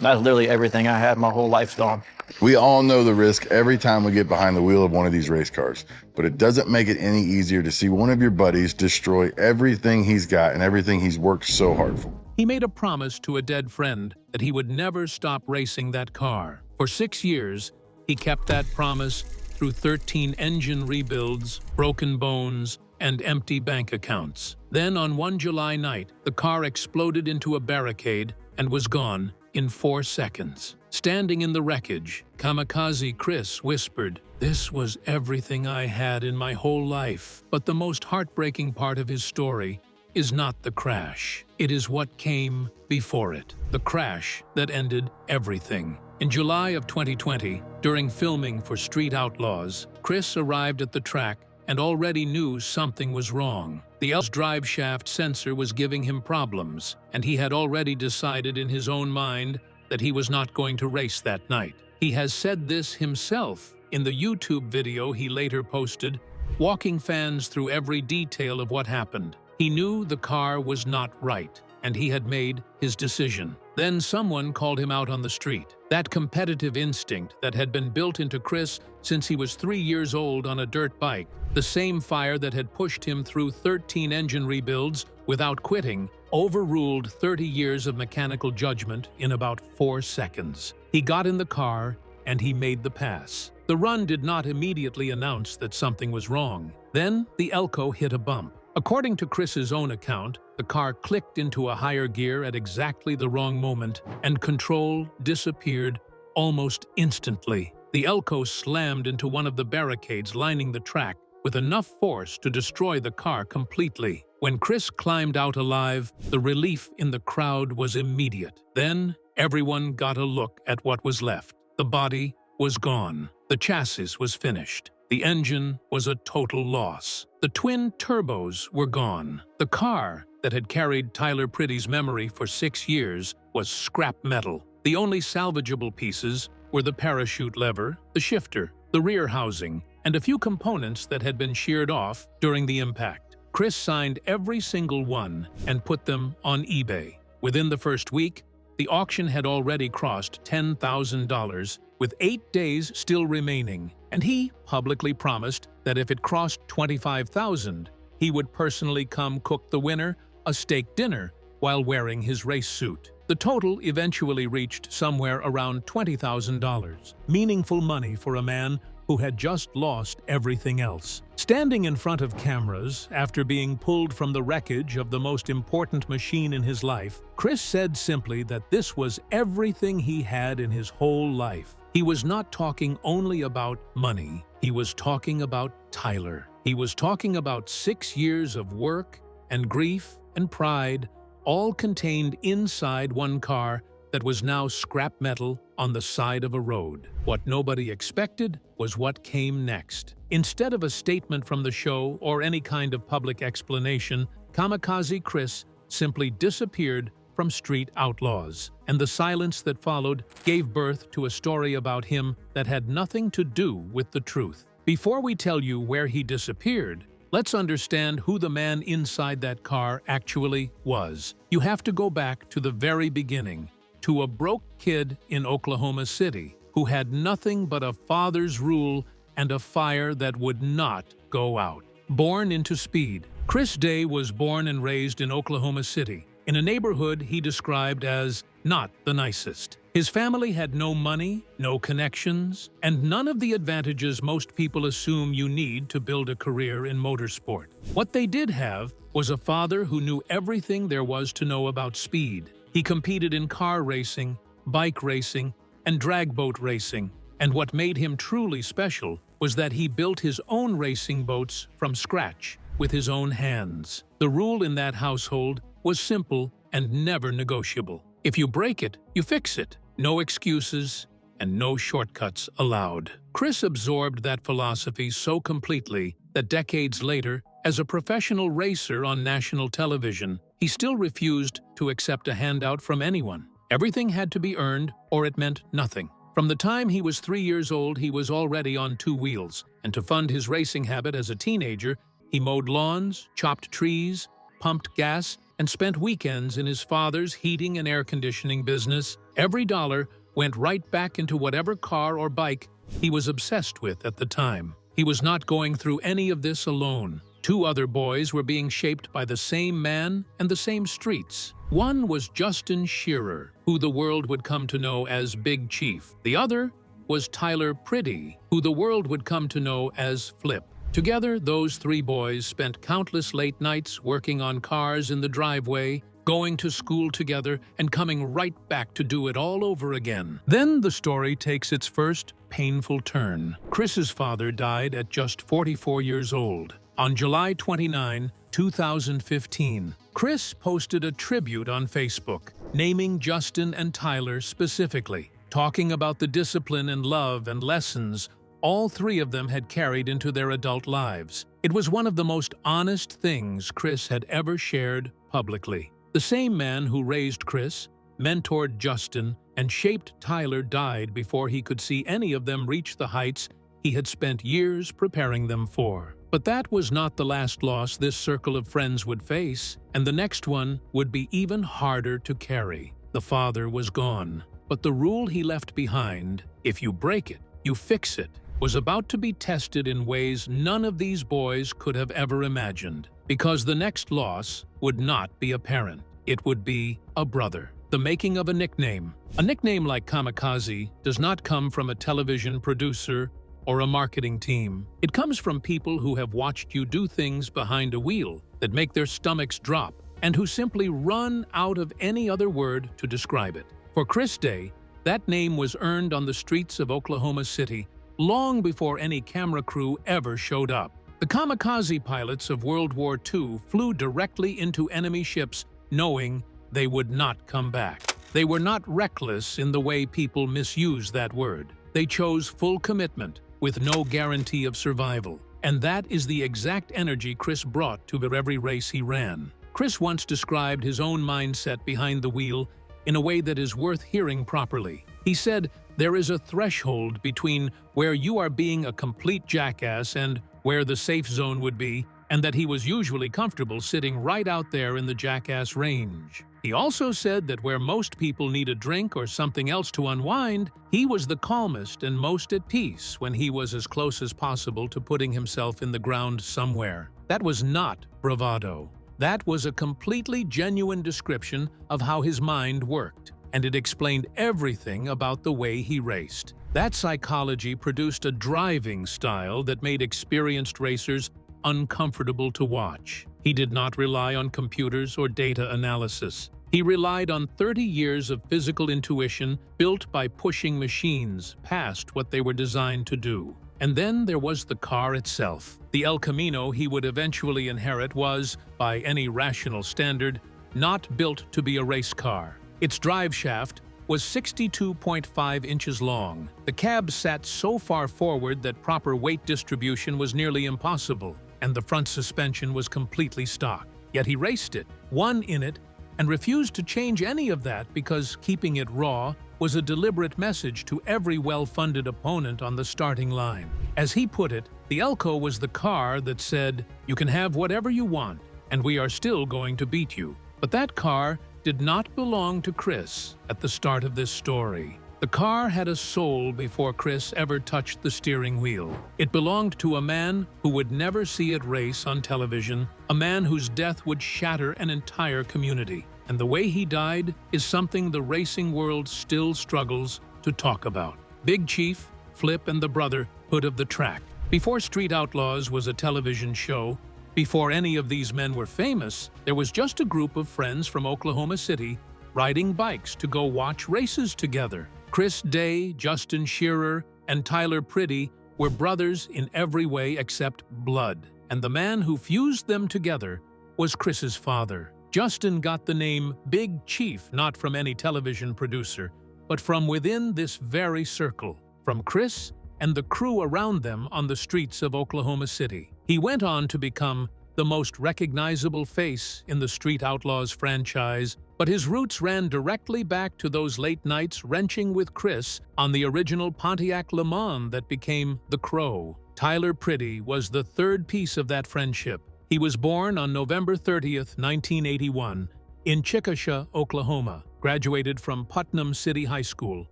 That's literally everything I had. My whole life's gone. We all know the risk every time we get behind the wheel of one of these race cars, but it doesn't make it any easier to see one of your buddies destroy everything he's got and everything he's worked so hard for. He made a promise to a dead friend that he would never stop racing that car. For 6 years, he kept that promise through 13 engine rebuilds, broken bones, and empty bank accounts. Then on one July night, the car exploded into a barricade and was gone in 4 seconds. Standing in the wreckage, Kamikaze Chris whispered, "This was everything I had in my whole life." But the most heartbreaking part of his story is not the crash. It is what came before it. The crash that ended everything. In July of 2020, during filming for Street Outlaws, Chris arrived at the track and already knew something was wrong. The drive shaft sensor was giving him problems, and he had already decided in his own mind that he was not going to race that night. He has said this himself in the YouTube video he later posted, walking fans through every detail of what happened. He knew the car was not right, and he had made his decision. Then someone called him out on the street. That competitive instinct that had been built into Chris since he was 3 years old on a dirt bike, the same fire that had pushed him through 13 engine rebuilds without quitting, overruled 30 years of mechanical judgment in about 4 seconds. He got in the car and he made the pass. The run did not immediately announce that something was wrong. Then the Elko hit a bump. According to Chris's own account, the car clicked into a higher gear at exactly the wrong moment, and control disappeared almost instantly. The Elko slammed into one of the barricades lining the track with enough force to destroy the car completely. When Chris climbed out alive, the relief in the crowd was immediate. Then everyone got a look at what was left. The body was gone. The chassis was finished. The engine was a total loss. The twin turbos were gone. The car that had carried Tyler Pretty's memory for 6 years was scrap metal. The only salvageable pieces were the parachute lever, the shifter, the rear housing, and a few components that had been sheared off during the impact. Chris signed every single one and put them on eBay. Within the first week, the auction had already crossed $10,000, with 8 days still remaining, and he publicly promised that if it crossed $25,000, he would personally come cook the winner a steak dinner while wearing his race suit. The total eventually reached somewhere around $20,000, meaningful money for a man who had just lost everything else. Standing in front of cameras after being pulled from the wreckage of the most important machine in his life, Chris said simply that this was everything he had in his whole life. He was not talking only about money. He was talking about Tyler. He was talking about 6 years of work and grief and pride, all contained inside one car that was now scrap metal on the side of a road. What nobody expected was what came next. Instead of a statement from the show or any kind of public explanation, Kamikaze Chris simply disappeared from Street Outlaws, and the silence that followed gave birth to a story about him that had nothing to do with the truth. Before we tell you where he disappeared, let's understand who the man inside that car actually was. You have to go back to the very beginning, to a broke kid in Oklahoma City who had nothing but a father's rule and a fire that would not go out. Born into speed, Chris Day was born and raised in Oklahoma City, in a neighborhood he described as not the nicest. His family had no money, no connections, and none of the advantages most people assume you need to build a career in motorsport. What they did have was a father who knew everything there was to know about speed. He competed in car racing, bike racing, and drag boat racing, and what made him truly special was that he built his own racing boats from scratch with his own hands. The rule in that household was simple and never negotiable. If you break it, you fix it. No excuses and no shortcuts allowed. Chris absorbed that philosophy so completely that decades later, as a professional racer on national television, he still refused to accept a handout from anyone. Everything had to be earned or it meant nothing. From the time he was 3 years old, he was already on 2 wheels, and to fund his racing habit as a teenager, he mowed lawns, chopped trees, pumped gas, and spent weekends in his father's heating and air conditioning business. Every dollar went right back into whatever car or bike he was obsessed with at the time. He was not going through any of this alone. Two other boys were being shaped by the same man and the same streets. One was Justin Shearer, who the world would come to know as Big Chief. The other was Tyler Pretty, who the world would come to know as Flip. Together, those three boys spent countless late nights working on cars in the driveway, going to school together, and coming right back to do it all over again. Then the story takes its first painful turn. Chris's father died at just 44 years old. On July 29, 2015, Chris posted a tribute on Facebook, naming Justin and Tyler specifically, talking about the discipline and love and lessons all three of them had carried into their adult lives. It was one of the most honest things Chris had ever shared publicly. The same man who raised Chris, mentored Justin, and shaped Tyler died before he could see any of them reach the heights he had spent years preparing them for. But that was not the last loss this circle of friends would face, and the next one would be even harder to carry. The father was gone, but the rule he left behind, if you break it, you fix it, was about to be tested in ways none of these boys could have ever imagined. Because the next loss would not be a parent, it would be a brother. The making of a nickname. A nickname like Kamikaze does not come from a television producer or a marketing team. It comes from people who have watched you do things behind a wheel that make their stomachs drop, and who simply run out of any other word to describe it. For Chris Day, that name was earned on the streets of Oklahoma City long before any camera crew ever showed up. The Kamikaze pilots of World War II flew directly into enemy ships knowing they would not come back. They were not reckless in the way people misuse that word. They chose full commitment with no guarantee of survival. And that is the exact energy Chris brought to every race he ran. Chris once described his own mindset behind the wheel in a way that is worth hearing properly. He said, "There is a threshold between where you are being a complete jackass and where the safe zone would be, and that he was usually comfortable sitting right out there in the jackass range." He also said that where most people need a drink or something else to unwind, he was the calmest and most at peace when he was as close as possible to putting himself in the ground somewhere. That was not bravado. That was a completely genuine description of how his mind worked, and it explained everything about the way he raced. That psychology produced a driving style that made experienced racers uncomfortable to watch. He did not rely on computers or data analysis. He relied on 30 years of physical intuition built by pushing machines past what they were designed to do. And then there was the car itself. The El Camino he would eventually inherit was, by any rational standard, not built to be a race car. Its drive shaft was 62.5 inches long. The cab sat so far forward that proper weight distribution was nearly impossible, and the front suspension was completely stock. Yet he raced it, won in it, and refused to change any of that because keeping it raw was a deliberate message to every well-funded opponent on the starting line. As he put it, the Elco was the car that said, "You can have whatever you want, and we are still going to beat you." But that car did not belong to Chris at the start of this story. The car had a soul before Chris ever touched the steering wheel. It belonged to a man who would never see it race on television, a man whose death would shatter an entire community. And the way he died is something the racing world still struggles to talk about. Big Chief, Flip, and the brotherhood of the track. Before Street Outlaws was a television show, before any of these men were famous, there was just a group of friends from Oklahoma City riding bikes to go watch races together. Chris Day, Justin Shearer, and Tyler Pretty were brothers in every way except blood, and the man who fused them together was Chris's father. Justin got the name Big Chief not from any television producer, but from within this very circle, from Chris and the crew around them on the streets of Oklahoma City. He went on to become the most recognizable face in the Street Outlaws franchise, but his roots ran directly back to those late nights wrenching with Chris on the original Pontiac Le Mans that became the Crow. Tyler Pretty was the third piece of that friendship. He was born on November 30th, 1981, in Chickasha, Oklahoma, graduated from Putnam City High School,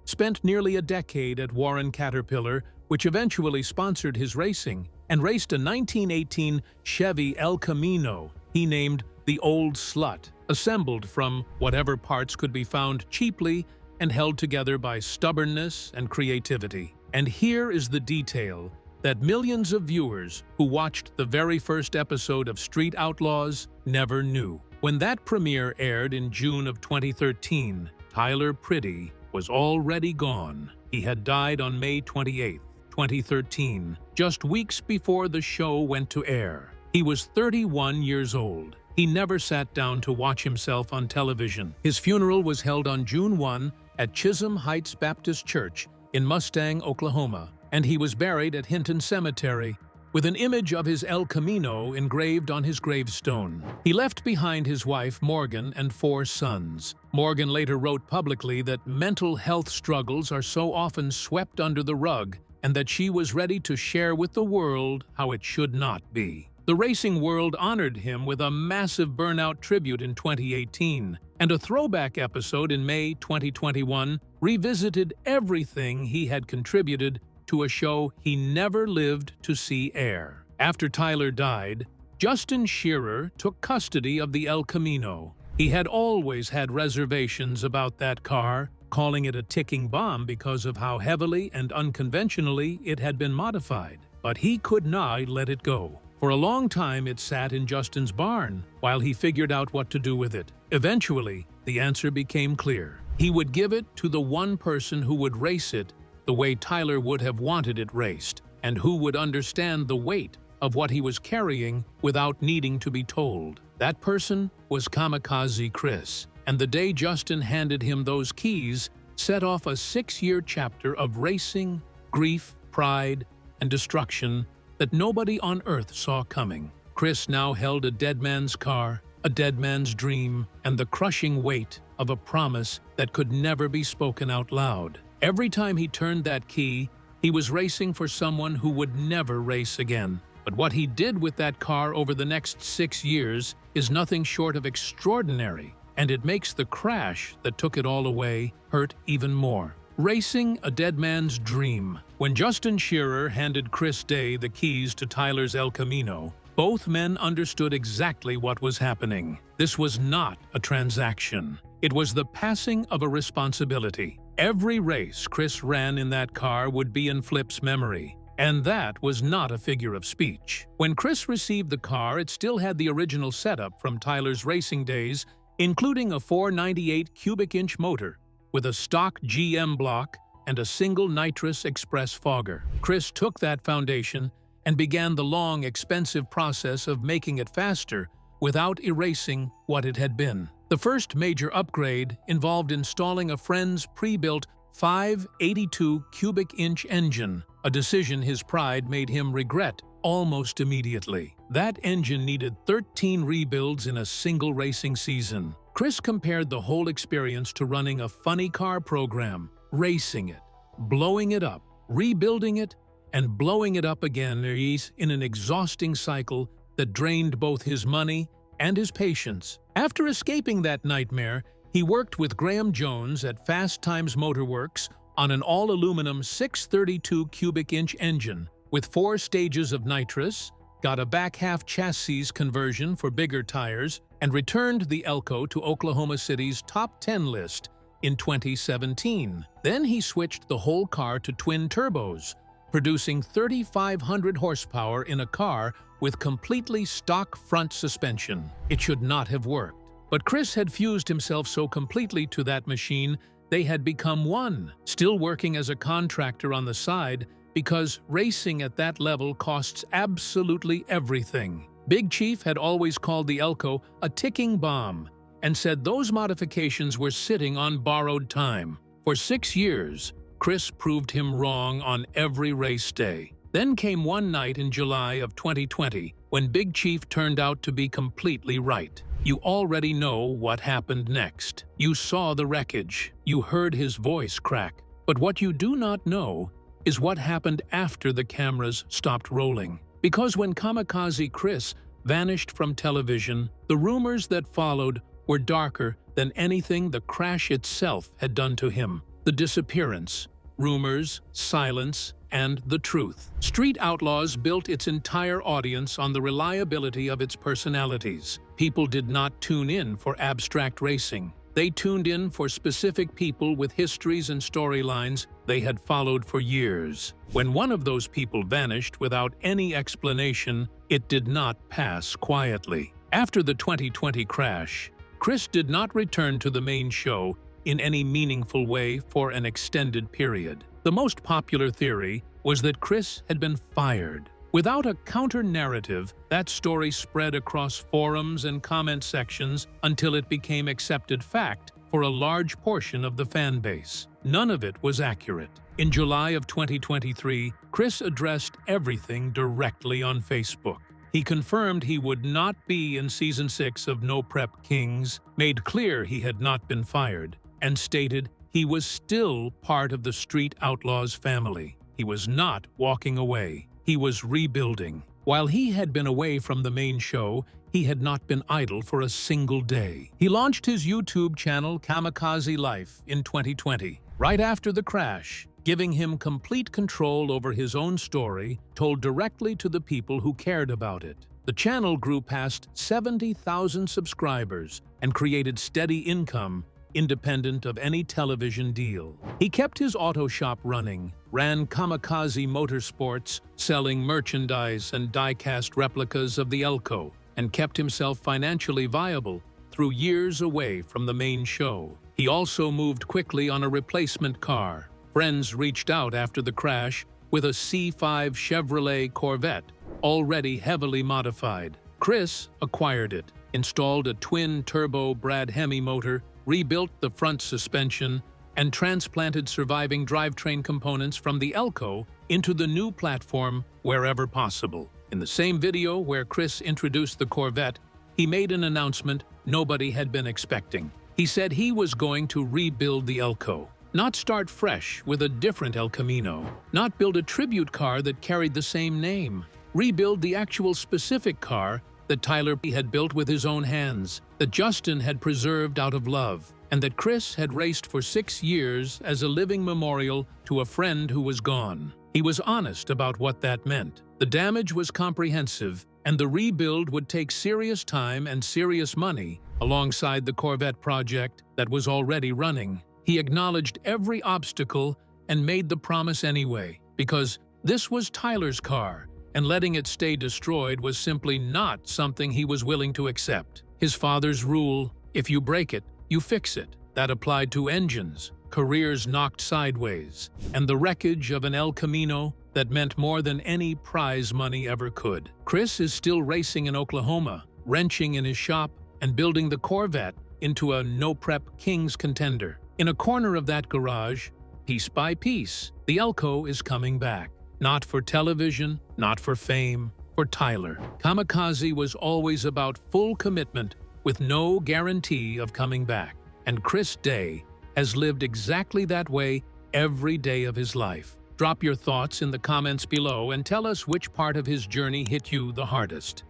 spent nearly a decade at Warren Caterpillar, which eventually sponsored his racing, and raced a 1918 Chevy El Camino he named the Old Slut, assembled from whatever parts could be found cheaply and held together by stubbornness and creativity. And here is the detail that millions of viewers who watched the very first episode of Street Outlaws never knew. When that premiere aired in June of 2013, Tyler Pretty was already gone. He had died on May 28, 2013, just weeks before the show went to air. He was 31 years old. He never sat down to watch himself on television. His funeral was held on June 1 at Chisholm Heights Baptist Church in Mustang, Oklahoma, and he was buried at Hinton Cemetery with an image of his El Camino engraved on his gravestone. He left behind his wife, Morgan, and 4 sons. Morgan later wrote publicly that mental health struggles are so often swept under the rug and that she was ready to share with the world how it should not be. The racing world honored him with a massive burnout tribute in 2018, and a throwback episode in May 2021 revisited everything he had contributed to a show he never lived to see air. After Tyler died, Justin Shearer took custody of the El Camino. He had always had reservations about that car, calling it a ticking bomb because of how heavily and unconventionally it had been modified. But he could not let it go. For a long time, it sat in Justin's barn while he figured out what to do with it. Eventually, the answer became clear. He would give it to the one person who would race it the way Tyler would have wanted it raced, and who would understand the weight of what he was carrying without needing to be told. That person was Kamikaze Chris, and the day Justin handed him those keys set off a 6-year chapter of racing, grief, pride, and destruction that nobody on Earth saw coming. Chris now held a dead man's car, a dead man's dream, and the crushing weight of a promise that could never be spoken out loud. Every time he turned that key, he was racing for someone who would never race again. But what he did with that car over the next 6 years is nothing short of extraordinary, and it makes the crash that took it all away hurt even more. Racing a dead man's dream. When Justin Shearer handed Chris Day the keys to Tyler's El Camino, both men understood exactly what was happening. This was not a transaction. It was the passing of a responsibility. Every race Chris ran in that car would be in Flip's memory, and that was not a figure of speech. When Chris received the car, it still had the original setup from Tyler's racing days, including a 498 cubic inch motor with a stock GM block and a single nitrous express fogger. Chris took that foundation and began the long, expensive process of making it faster without erasing what it had been. The first major upgrade involved installing a friend's pre-built 582 cubic inch engine, a decision his pride made him regret almost immediately. That engine needed 13 rebuilds in a single racing season. Chris compared the whole experience to running a funny car program, racing it, blowing it up, rebuilding it, and blowing it up again in an exhausting cycle that drained both his money and his patience. After escaping that nightmare, he worked with Graham Jones at Fast Times Motorworks on an all-aluminum 632 cubic inch engine with 4 stages of nitrous, got a back-half chassis conversion for bigger tires, and returned the Elko to Oklahoma City's top 10 list in 2017. Then he switched the whole car to twin turbos, producing 3,500 horsepower in a car with completely stock front suspension. It should not have worked. But Chris had fused himself so completely to that machine, they had become one, still working as a contractor on the side because racing at that level costs absolutely everything. Big Chief had always called the Elko a ticking bomb and said those modifications were sitting on borrowed time. For 6 years, Chris proved him wrong on every race day. Then came one night in July of 2020 when Big Chief turned out to be completely right. You already know what happened next. You saw the wreckage. You heard his voice crack. But what you do not know is what happened after the cameras stopped rolling. Because when Kamikaze Chris vanished from television, the rumors that followed were darker than anything the crash itself had done to him. The disappearance, rumors, silence, and the truth. Street Outlaws built its entire audience on the reliability of its personalities. People did not tune in for abstract racing. They tuned in for specific people with histories and storylines they had followed for years. When one of those people vanished without any explanation, it did not pass quietly. After the 2020 crash, Chris did not return to the main show in any meaningful way for an extended period. The most popular theory was that Chris had been fired. Without a counter-narrative, that story spread across forums and comment sections until it became accepted fact for a large portion of the fan base. None of it was accurate. In July of 2023, Chris addressed everything directly on Facebook. He confirmed he would not be in Season 6 of No Prep Kings, made clear he had not been fired, and stated he was still part of the Street Outlaws family. He was not walking away. He was rebuilding. While he had been away from the main show, he had not been idle for a single day. He launched his YouTube channel Kamikaze Life in 2020, right after the crash, giving him complete control over his own story, told directly to the people who cared about it. The channel grew past 70,000 subscribers and created steady income independent of any television deal. He kept his auto shop running, ran Kamikaze Motorsports, selling merchandise and die-cast replicas of the Elko, and kept himself financially viable through years away from the main show. He also moved quickly on a replacement car. Friends reached out after the crash with a C5 Chevrolet Corvette, already heavily modified. Chris acquired it, installed a twin-turbo Brad Hemi motor, rebuilt the front suspension, and transplanted surviving drivetrain components from the Elko into the new platform wherever possible. In the same video where Chris introduced the Corvette, he made an announcement nobody had been expecting. He said he was going to rebuild the Elko, not start fresh with a different El Camino, not build a tribute car that carried the same name, rebuild the actual specific car that Tyler had built with his own hands, that Justin had preserved out of love, and that Chris had raced for 6 years as a living memorial to a friend who was gone. He was honest about what that meant. The damage was comprehensive, and the rebuild would take serious time and serious money alongside the Corvette project that was already running. He acknowledged every obstacle and made the promise anyway, because this was Tyler's car, and letting it stay destroyed was simply not something he was willing to accept. His father's rule, if you break it, you fix it, that applied to engines, careers knocked sideways, and the wreckage of an El Camino that meant more than any prize money ever could. Chris is still racing in Oklahoma, wrenching in his shop, and building the Corvette into a No Prep Kings contender. In a corner of that garage, piece by piece, the Elko is coming back. Not for television, not for fame, for Tyler. Kamikaze was always about full commitment with no guarantee of coming back. And Chris Day has lived exactly that way every day of his life. Drop your thoughts in the comments below and tell us which part of his journey hit you the hardest.